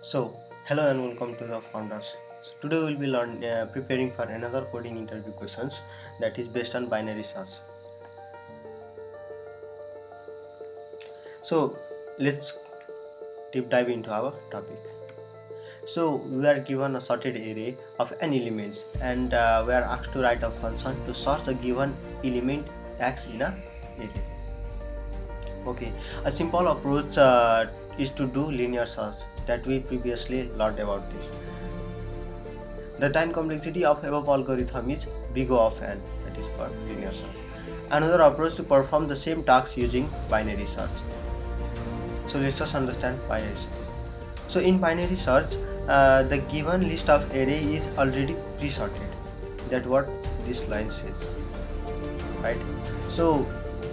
So, hello and welcome to the Founders. So today we will be preparing for another coding interview questions that is based on binary search. So, let's deep dive into our topic. So, we are given a sorted array of n elements and we are asked to write a function to search a given element x in a array. Okay, a simple approach is to do linear search that we previously learned about this. The time complexity of above algorithm is big O of n, that is for linear search. Another approach to perform the same task using binary search. So let's just understand binary search. So in binary search, the given list of array is already pre-sorted. That's what this line says, right? So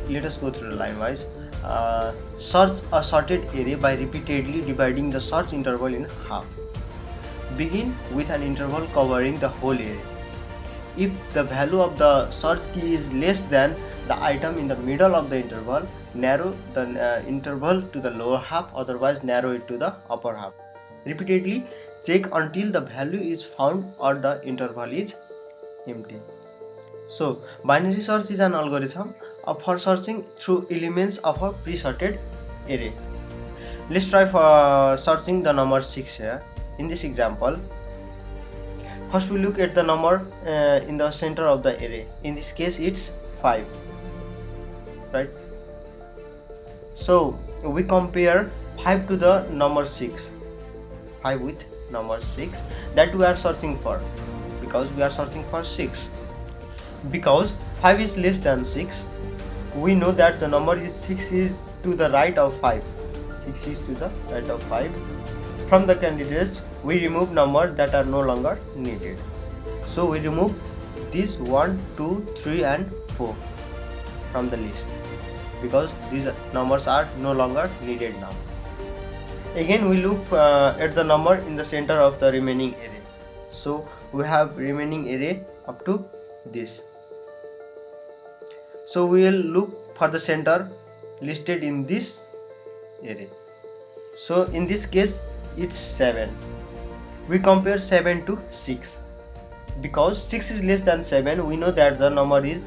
let us go through the line wise. Search a sorted array by repeatedly dividing the search interval in half. Begin with an interval covering the whole array. If the value of the search key is less than the item in the middle of the interval, narrow the interval to the lower half, otherwise narrow it to the upper half. Repeatedly check until the value is found or the interval is empty. So, binary search is an algorithm for searching through elements of a pre-sorted array. Let's try for searching the number 6 here. In this example, first we look at the number in the center of the array. In this case, it's 5, right? So we compare 5 to the number 6, 5 with number 6 that we are searching for, because we are searching for 6. Because 5 is less than 6, we know that the number is 6 is to the right of 5. 6 is to the right of 5. From the candidates, we remove numbers that are no longer needed. So we remove these 1, 2, 3 and 4 from the list because these numbers are no longer needed now. Again, we look at the number in the center of the remaining array. So we have remaining array up to this. So we will look for the center listed in this array. So in this case, it's 7. We compare 7 to 6. Because 6 is less than 7, we know that the number is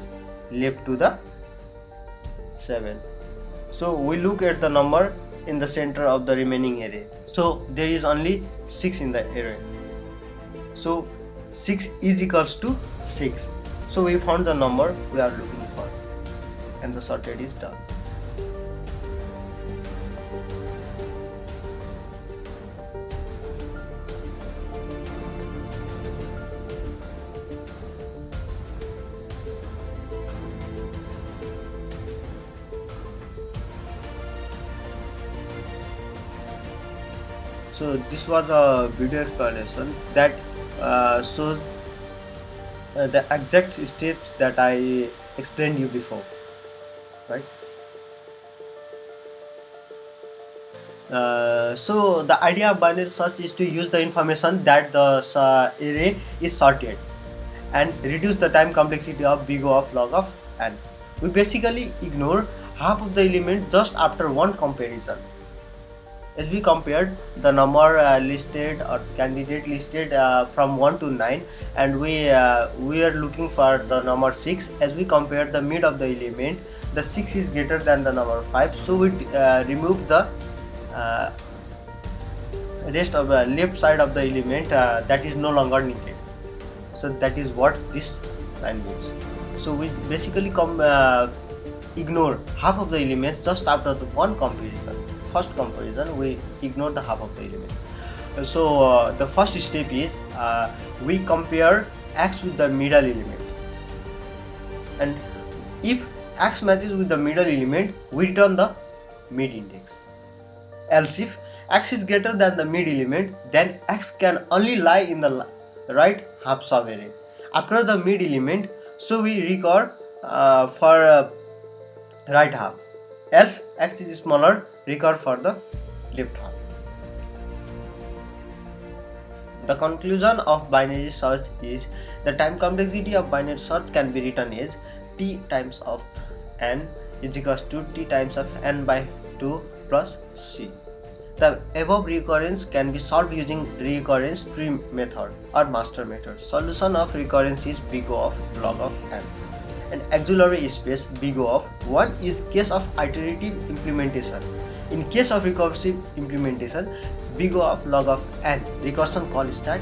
left to the 7. So we look at the number in the center of the remaining array. So there is only 6 in the array. So 6 is equals to 6. So we found the number we are looking for and the sorted is done. So this was a video explanation that shows the exact steps that I explained you before, right? So the idea of binary search is to use the information that the array is sorted and reduce the time complexity of big O of log of n. We basically ignore half of the element just after one comparison. As we compared the number listed or candidate listed from 1 to 9, and we are looking for the number 6. As we compare the mid of the element, the 6 is greater than the number 5, so we remove the rest of the left side of the element that is no longer needed. So that is what this line means. So we basically ignore half of the elements just after the one comparison. First comparison, we ignore the half of the element. So the first step is we compare x with the middle element, and if x matches with the middle element, we return the mid index. Else if x is greater than the mid element, then x can only lie in the right half subarray after the mid element, so we record for right half. Else x is smaller, record for the left half. The conclusion of binary search is the time complexity of binary search can be written as t times of n is equals to t times of n by 2 plus c. The above recurrence can be solved using recurrence tree method or master method. Solution of recurrence is big O of log of n. And auxiliary space big O of 1 is case of iterative implementation. In case of recursive implementation, big O of log of n. Recursion call is that